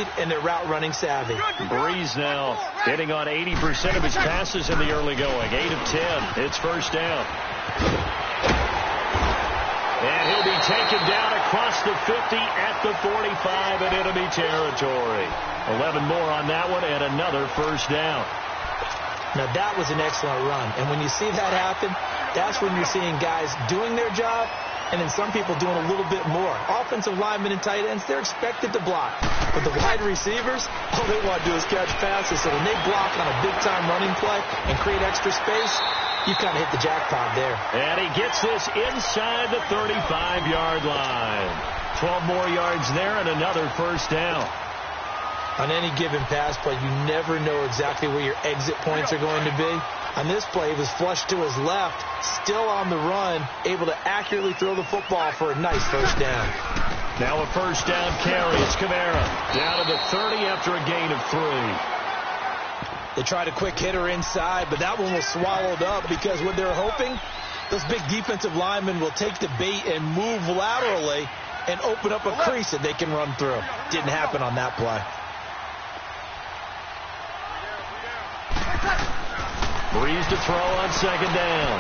speed and their route running savvy. Breeze now hitting on 80% of his passes in the early going. 8 of 10. It's first down. And he'll be taken down across the 50 at the 45 in enemy territory. 11 more on that one and another first down. Now, that was an excellent run. And when you see that happen, that's when you're seeing guys doing their job and then some people doing a little bit more. Offensive linemen and tight ends, they're expected to block. But the wide receivers, all they want to do is catch passes. So when they block on a big-time running play and create extra space, you kind of hit the jackpot there. And he gets this inside the 35-yard line. 12 more yards there and another first down. On any given pass play, you never know exactly where your exit points are going to be. On this play, he was flushed to his left, still on the run, able to accurately throw the football for a nice first down. Now a first down carry. It's Kamara down to the 30 after a gain of 3. They tried a quick hitter inside, but that one was swallowed up because what they're hoping, those big defensive linemen will take the bait and move laterally and open up a crease that they can run through. Didn't happen on that play. Breeze to throw on second down.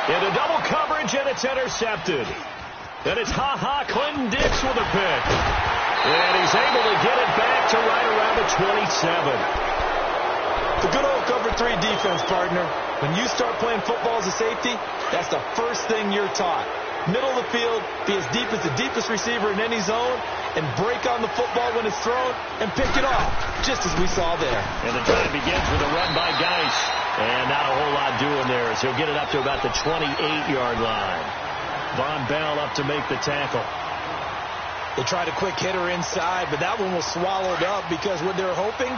Into double coverage, and it's intercepted. And it's Clinton Dix with a pick. And he's able to get it back to right around the 27. The good old cover 3 defense, partner. When you start playing football as a safety, that's the first thing you're taught. Middle of the field, be as deep as the deepest receiver in any zone, and break on the football when it's thrown and pick it off, just as we saw there. And the drive begins with a run by Geis. And not a whole lot doing there as he'll get it up to about the 28-yard line. Von Bell up to make the tackle. They tried a quick hitter inside, but that one was swallowed up because what they're hoping,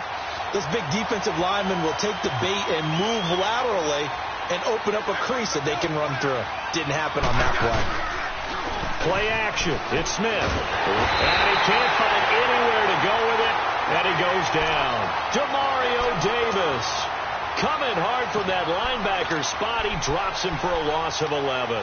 those big defensive linemen will take the bait and move laterally and open up a crease that they can run through. Didn't happen on that play. Play action. It's Smith. And he can't find anywhere to go with it. And he goes down. Demario Davis coming hard from that linebacker spot. He drops him for a loss of 11.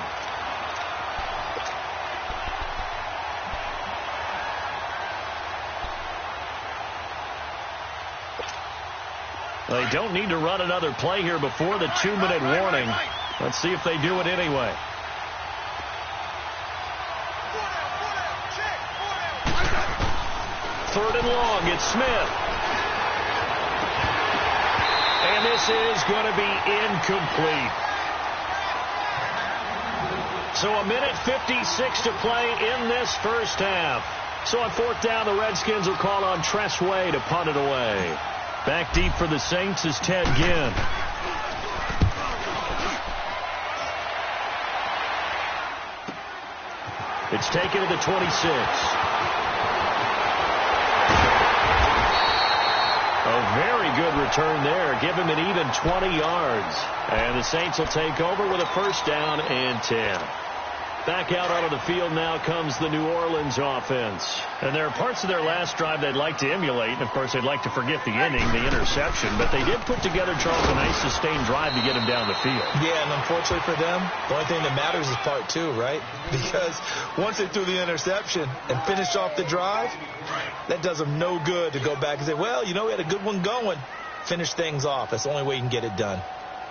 They don't need to run another play here before the 2-minute warning. Let's see if they do it anyway. Third and long, it's Smith. And this is going to be incomplete. So a minute 56 to play in this first half. So on fourth down, the Redskins will call on Tress Way to punt it away. Back deep for the Saints is Ted Ginn. It's taken to the 26. A very good return there. Give him an even 20 yards. And the Saints will take over with a first down and 10. Back out onto the field now comes the New Orleans offense. And there are parts of their last drive they'd like to emulate. And, of course, they'd like to forget the inning, the interception. But they did put together, Charles, a nice sustained drive to get him down the field. Yeah, and unfortunately for them, the only thing that matters is part 2, right? Because once they threw the interception and finished off the drive, that does them no good to go back and say, well, you know, we had a good one going. Finish things off. That's the only way you can get it done.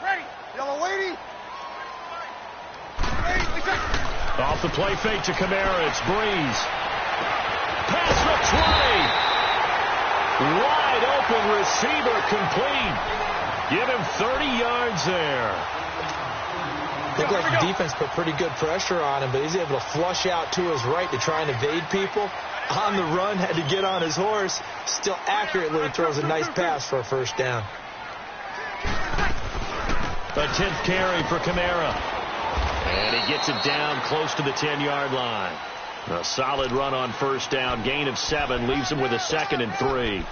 Ready. Yellow lady. Off the play fake to Kamara. It's Breeze. Pass the 20. Wide open receiver complete. Give him 30 yards there. Looked like the defense put pretty good pressure on him, but he's able to flush out to his right to try and evade people. On the run, had to get on his horse. Still accurately throws a nice pass for a first down. A 10th carry for Kamara. And he gets it down close to the 10-yard line. A solid run on first down. Gain of 7 leaves him with a 2nd and 3.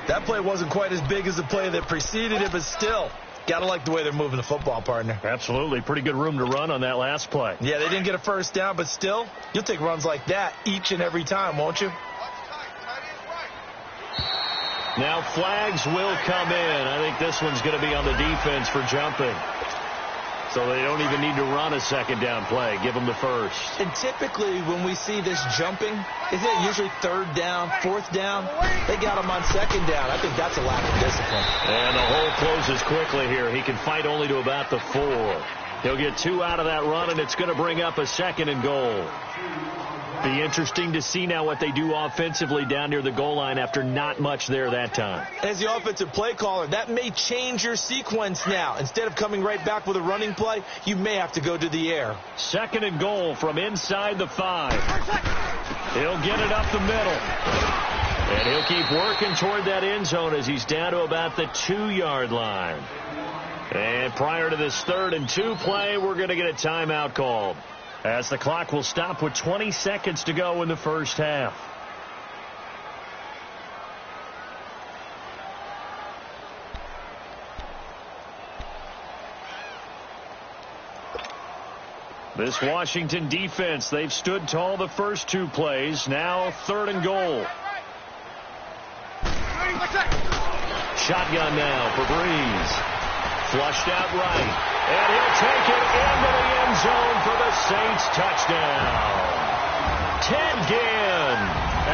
That play wasn't quite as big as the play that preceded it, but still, got to like the way they're moving the football, partner. Absolutely. Pretty good room to run on that last play. Yeah, they didn't get a first down, but still, you'll take runs like that each and every time, won't you? Now flags will come in. I think this one's going to be on the defense for jumping. So they don't even need to run a second down play. Give them the first. And typically when we see this jumping, isn't it usually third down, fourth down? They got him on second down. I think that's a lack of discipline. And the hole closes quickly here. He can fight only to about the 4. He'll get 2 out of that run, and it's going to bring up a 2nd and goal. Be interesting to see now what they do offensively down near the goal line after not much there that time. As the offensive play caller, that may change your sequence now. Instead of coming right back with a running play, you may have to go to the air. 2nd and goal from inside the 5. He'll get it up the middle. And he'll keep working toward that end zone as he's down to about the 2-yard line. And prior to this 3rd and 2 play, we're going to get a timeout called, as the clock will stop with 20 seconds to go in the first half. This Washington defense, they've stood tall the first 2 plays. Now 3rd and goal. Shotgun now for Breeze. Flushed out right. And he'll take it into the end zone for the Saints touchdown. Ted Ginn,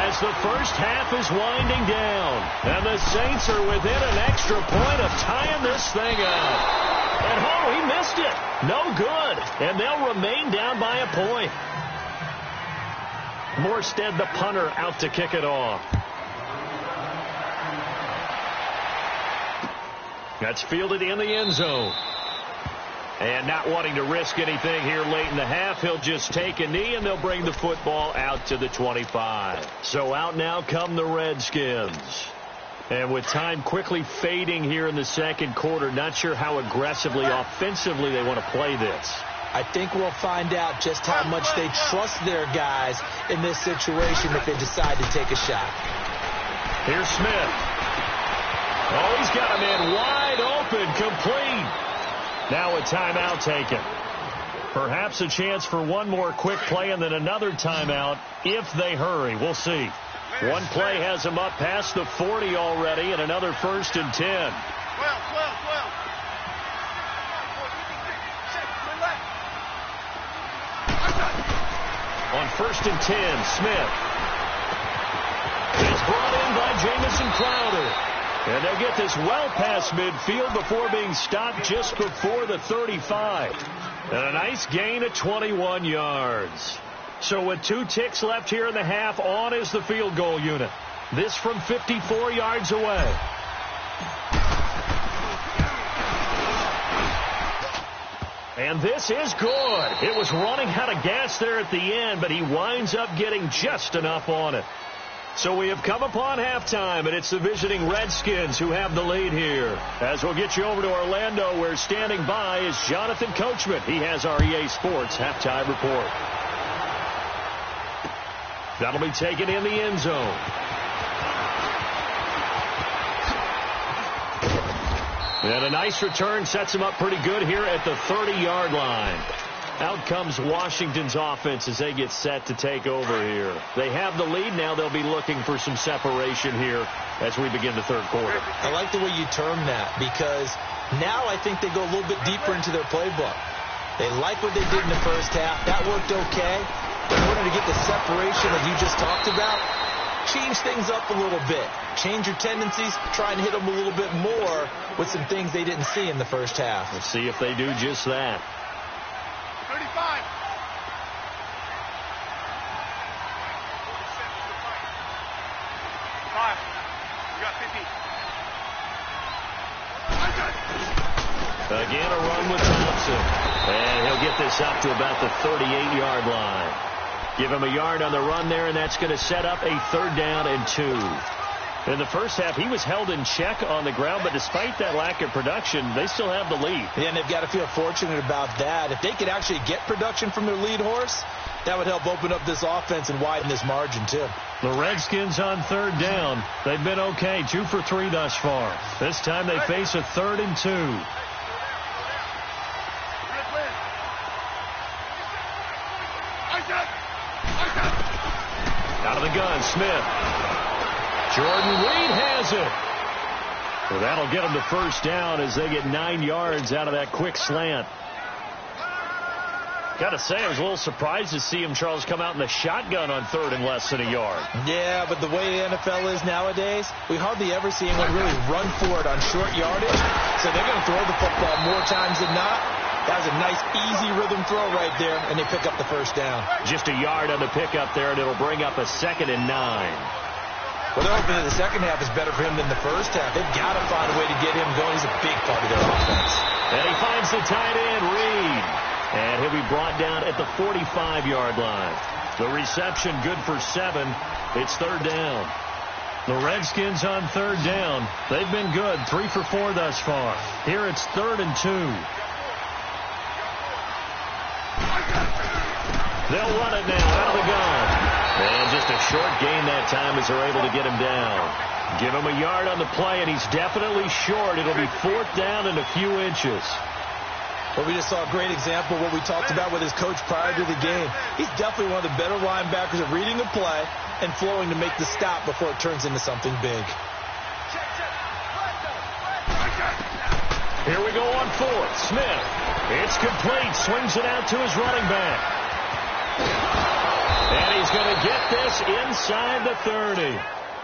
as the first half is winding down. And the Saints are within an extra point of tying this thing up. And he missed it. No good. And they'll remain down by a point. Morstead, the punter, out to kick it off. That's fielded in the end zone. And not wanting to risk anything here late in the half, he'll just take a knee, and they'll bring the football out to the 25. So out now come the Redskins. And with time quickly fading here in the second quarter, not sure how aggressively, offensively they want to play this. I think we'll find out just how much they trust their guys in this situation if they decide to take a shot. Here's Smith. Oh, he's got a man wide open, complete. Now a timeout taken. Perhaps a chance for one more quick play and then another timeout if they hurry. We'll see. One play has them up past the 40 already, and another 1st and 10. 12. On 1st and 10, Smith. It's brought in by Jamison Crowder. And they'll get this well past midfield before being stopped just before the 35. And a nice gain of 21 yards. So with 2 ticks left here in the half, on is the field goal unit. This from 54 yards away. And this is good. It was running out of gas there at the end, but he winds up getting just enough on it. So we have come upon halftime, and it's the visiting Redskins who have the lead here. As we'll get you over to Orlando, where standing by is Jonathan Coachman. He has our EA Sports halftime report. That'll be taken in the end zone. And a nice return sets him up pretty good here at the 30-yard line. Out comes Washington's offense as they get set to take over here. They have the lead. Now they'll be looking for some separation here as we begin the third quarter. I like the way you term that, because now I think they go a little bit deeper into their playbook. They like what they did in the first half. That worked okay. But in order to get the separation that you just talked about, change things up a little bit. Change your tendencies. Try and hit them a little bit more with some things they didn't see in the first half. Let's see if they do just that. 35. 5. You got 50. Again, a run with Thompson. And he'll get this up to about the 38-yard line. Give him a yard on the run there, and that's going to set up a 3rd down and 2. In the first half, he was held in check on the ground, but despite that lack of production, they still have the lead. Yeah, and they've got to feel fortunate about that. If they could actually get production from their lead horse, that would help open up this offense and widen this margin, too. The Redskins on 3rd down. They've been okay, 2 for 3 thus far. This time they face a 3rd and 2. Out of the gun, Smith. Jordan Reed has it. So that'll get them the first down as they get 9 yards out of that quick slant. Gotta say, I was a little surprised to see him, Charles, come out in the shotgun on third and less than a yard. Yeah, but the way the NFL is nowadays, we hardly ever see anyone really run for it on short yardage. So they're going to throw the football more times than not. That was a nice, easy rhythm throw right there, and they pick up the first down. Just a yard on the pickup there, and it'll bring up a 2nd and 9. Well, they're hoping that the second half is better for him than the first half. They've got to find a way to get him going. He's a big part of their offense. And he finds the tight end, Reed. And he'll be brought down at the 45-yard line. The reception good for 7. It's third down. The Redskins on third down. They've been good, 3 for 4 thus far. Here it's 3rd and 2. They'll run it now out of the gun. And just a short gain that time as they're able to get him down. Give him a yard on the play, and he's definitely short. It'll be 4th down and a few inches. Well, we just saw a great example of what we talked about with his coach prior to the game. He's definitely one of the better linebackers at reading the play and flowing to make the stop before it turns into something big. Here we go on 4th. Smith. It's complete. Swings it out to his running back. And he's going to get this inside the 30.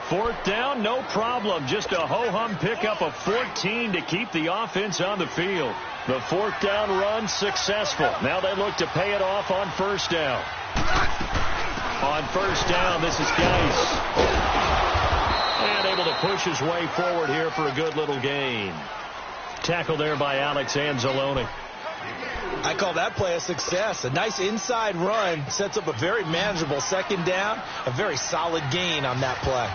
4th down, no problem. Just a ho-hum pickup of 14 to keep the offense on the field. The 4th down run successful. Now they look to pay it off on 1st down. On 1st down, this is Geis. And able to push his way forward here for a good little gain. Tackle there by Alex Anzalone. I call that play a success. A nice inside run sets up a very manageable 2nd down. A very solid gain on that play.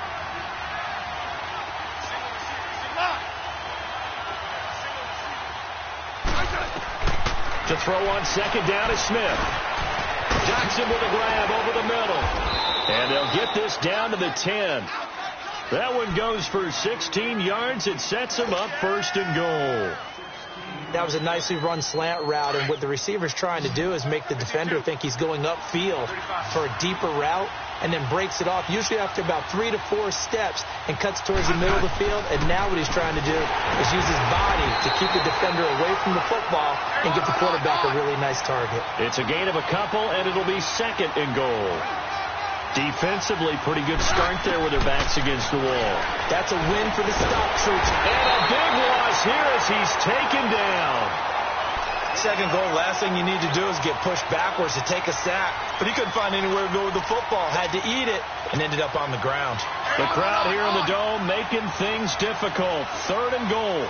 To throw on 2nd down is Smith. Jackson with a grab over the middle. And they'll get this down to the 10. That one goes for 16 yards. It sets them up 1st and goal. That was a nicely run slant route, and what the receiver's trying to do is make the defender think he's going upfield for a deeper route and then breaks it off, usually after about 3 to 4 steps, and cuts towards the middle of the field. And now what he's trying to do is use his body to keep the defender away from the football and give the quarterback a really nice target. It's a gain of a couple, and it'll be 2nd and goal. Defensively, pretty good start there with their backs against the wall. That's a win for the stop troops. And a big loss here as he's taken down. 2nd goal, last thing you need to do is get pushed backwards to take a sack. But he couldn't find anywhere to go with the football. Had to eat it and ended up on the ground. The crowd here in the Dome making things difficult. 3rd and goal.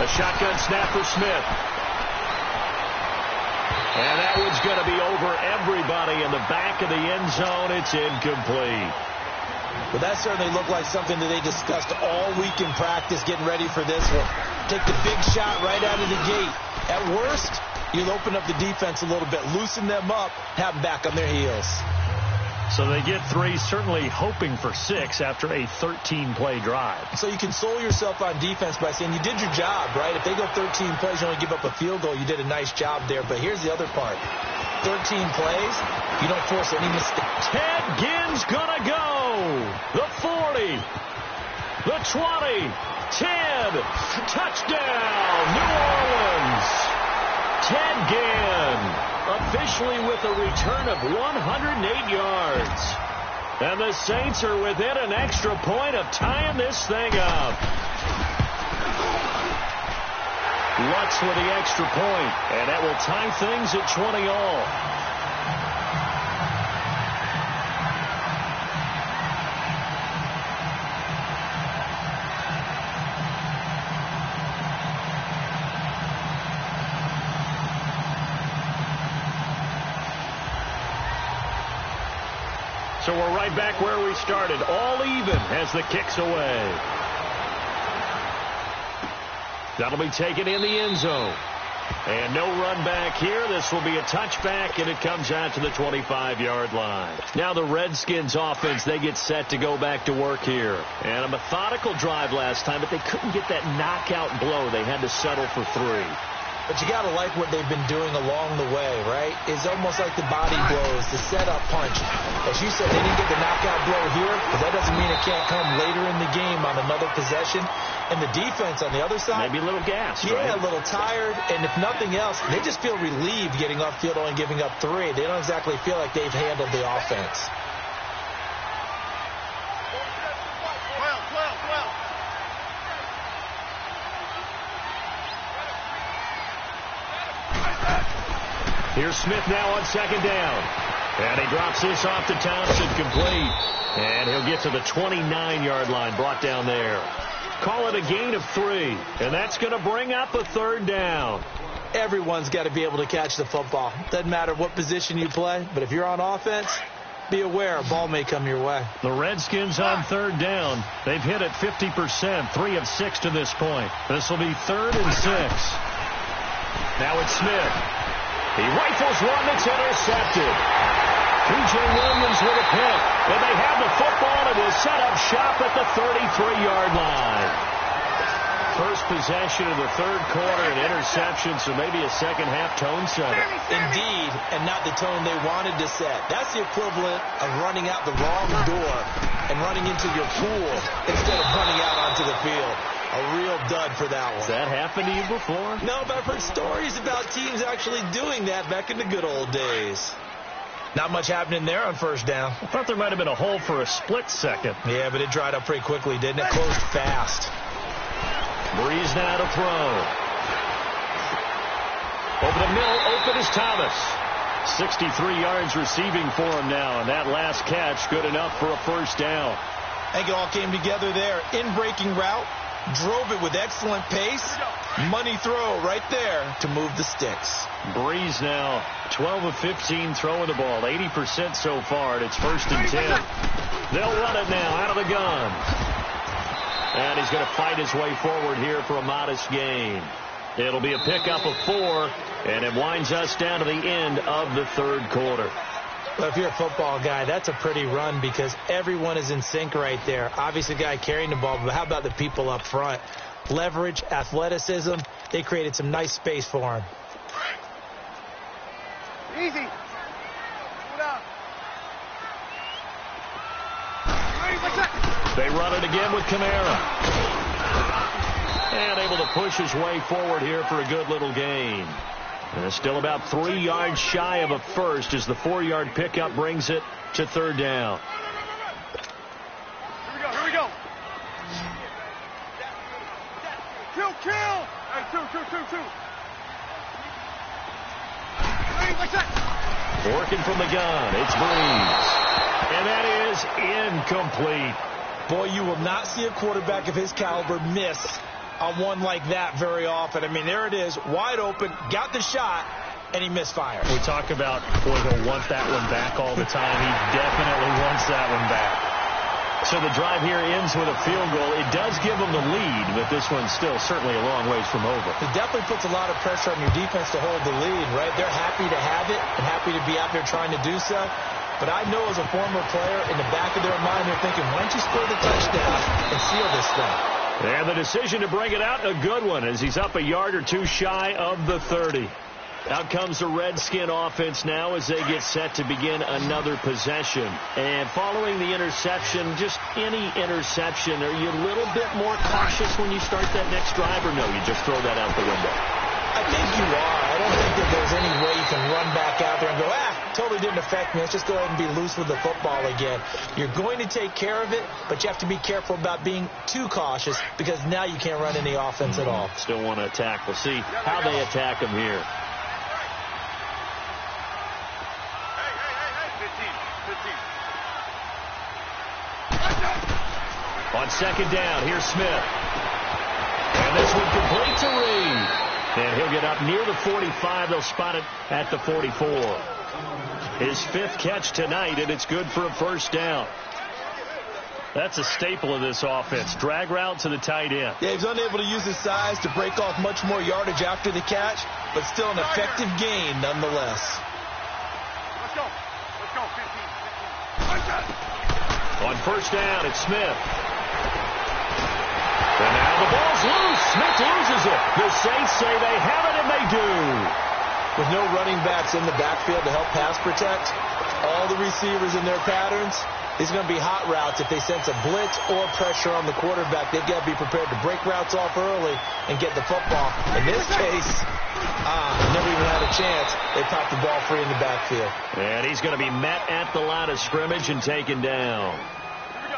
A shotgun snap for Smith. And that one's going to be over everybody in the back of the end zone. It's incomplete. Well, that certainly looked like something that they discussed all week in practice getting ready for this one. Take the big shot right out of the gate. At worst, you'll open up the defense a little bit, loosen them up, have them back on their heels. So they get 3, certainly hoping for 6 after a 13-play drive. So you console yourself on defense by saying you did your job, right? If they go 13 plays, you only give up a field goal, you did a nice job there. But here's the other part. 13 plays, you don't force any mistakes. Ted Ginn's gonna go. The 40, the 20, Ted, touchdown, New Orleans. Ted Ginn officially with a return of 108 yards. And the Saints are within an extra point of tying this thing up. Lutz with the extra point, and that will tie things at 20 all. So we're right back where we started, all even as the kick's away. That'll be taken in the end zone. And no run back here. This will be a touchback, and it comes out to the 25-yard line. Now the Redskins offense, they get set to go back to work here. And a methodical drive last time, but they couldn't get that knockout blow. They had to settle for 3. But you got to like what they've been doing along the way, right? It's almost like the body blows, the setup punch. As you said, they didn't get the knockout blow here, but that doesn't mean it can't come later in the game on another possession. And the defense on the other side. Maybe a little gas, yeah, right? A little tired. And if nothing else, they just feel relieved getting off field, only giving up 3. They don't exactly feel like they've handled the offense. Here's Smith now on second down. And he drops this off to Townsend, complete. And he'll get to the 29-yard line, brought down there. Call it a gain of 3. And that's going to bring up a third down. Everyone's got to be able to catch the football. Doesn't matter what position you play, but if you're on offense, be aware a ball may come your way. The Redskins on third down. They've hit it 50%, 3 of 6 to this point. This will be 3rd and 6. Now it's Smith. He rifles one that's intercepted. P.J. Williams with a pick. And they have the football and will set up shop at the 33-yard line. First possession of the third quarter, an interception, so maybe a second-half tone setter. Indeed, and not the tone they wanted to set. That's the equivalent of running out the wrong door and running into your pool instead of running out onto the field. A real dud for that one. Has that happened to you before? No, but I've heard stories about teams actually doing that back in the good old days. Not much happening there on first down. I thought there might have been a hole for a split second. Yeah, but it dried up pretty quickly, didn't it? Closed fast. Breeze now to throw. Over the middle, open is Thomas. 63 yards receiving for him now, and that last catch good enough for a first down. I think it all came together there. In-breaking route, drove it with excellent pace. Money throw right there to move the sticks. Breeze now 12 of 15 throwing the ball, 80% so far, and it's 1st and 10. They'll run it now out of the gun. And he's going to fight his way forward here for a modest gain. It'll be a pickup of 4, and it winds us down to the end of the third quarter. Well, if you're a football guy, that's a pretty run because everyone is in sync right there. Obviously, the guy carrying the ball, but how about the people up front? Leverage, athleticism, they created some nice space for him. Easy. They run it again with Kamara. And able to push his way forward here for a good little gain. And it's still about 3 yards shy of a first as the 4-yard pickup brings it to third down. Here we go. Kill. Hey, two. Working from the gun, it's Breeze. And that is incomplete. Boy, you will not see a quarterback of his caliber miss on one like that very often. I mean, there it is, wide open, got the shot, and he misfired. We talk about, boy, he'll want that one back all the time. He definitely wants that one back. So the drive here ends with a field goal. It does give them the lead, but this one's still certainly a long ways from over. It definitely puts a lot of pressure on your defense to hold the lead, right? They're happy to have it and happy to be out there trying to do so. But I know as a former player, in the back of their mind, they're thinking, why don't you score the touchdown and seal this thing? And the decision to bring it out, a good one, as he's up a yard or two shy of the 30. Out comes the Redskin offense now as they get set to begin another possession. And following the interception, just any interception, are you a little bit more cautious when you start that next drive, or no, you just throw that out the window? I think you are. I don't think that there's any way you can run back out there and go, totally didn't affect me. Let's just go ahead and be loose with the football again. You're going to take care of it, but you have to be careful about being too cautious because now you can't run any offense at all. Still want to attack. We'll see how they attack him here. On second down, here's Smith. And this one complete to Reed. And he'll get up near the 45. They'll spot it at the 44. His 5th catch tonight, and it's good for a first down. That's a staple of this offense. Drag route to the tight end. Yeah, he's unable to use his size to break off much more yardage after the catch, but still an effective gain nonetheless. Let's go. 15. On first down, it's Smith. And now the ball's loose. Smith loses it. The Saints say they have it, and they do. With no running backs in the backfield to help pass protect, all the receivers in their patterns, these are going to be hot routes. If they sense a blitz or pressure on the quarterback, they've got to be prepared to break routes off early and get the football. In this case, never even had a chance. They popped the ball free in the backfield. And he's going to be met at the line of scrimmage and taken down.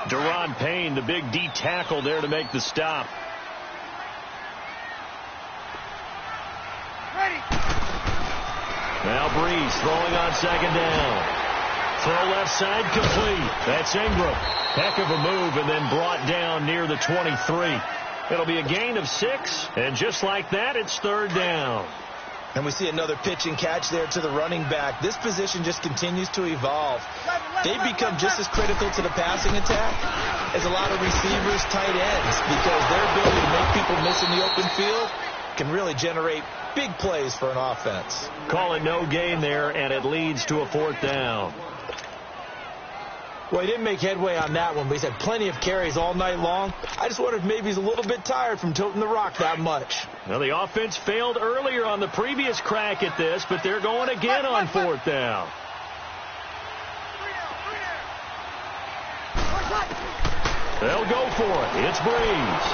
Deron Payne, the big D tackle there to make the stop. Now Breeze throwing on second down. Throw left side complete. That's Ingram. Heck of a move, and then brought down near the 23. It'll be a gain of 6, and just like that, it's third down. And we see another pitch and catch there to the running back. This position just continues to evolve. They've become just as critical to the passing attack as a lot of receivers, tight ends, because their ability to make people miss in the open field can really generate big plays for an offense. Call it no gain there, and it leads to a fourth down. Well, he didn't make headway on that one, but he's had plenty of carries all night long. I just wondered if maybe he's a little bit tired from toting the rock that much. Well, the offense failed earlier on the previous crack at this, but they're going again on fourth down. They'll go for it. It's Breeze.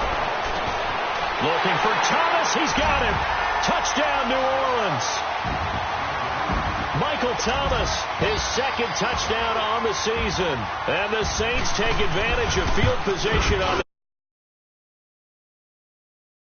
Looking for Thomas. He's got him. Touchdown, New Orleans. Michael Thomas, his second touchdown on the season. And the Saints take advantage of field position on the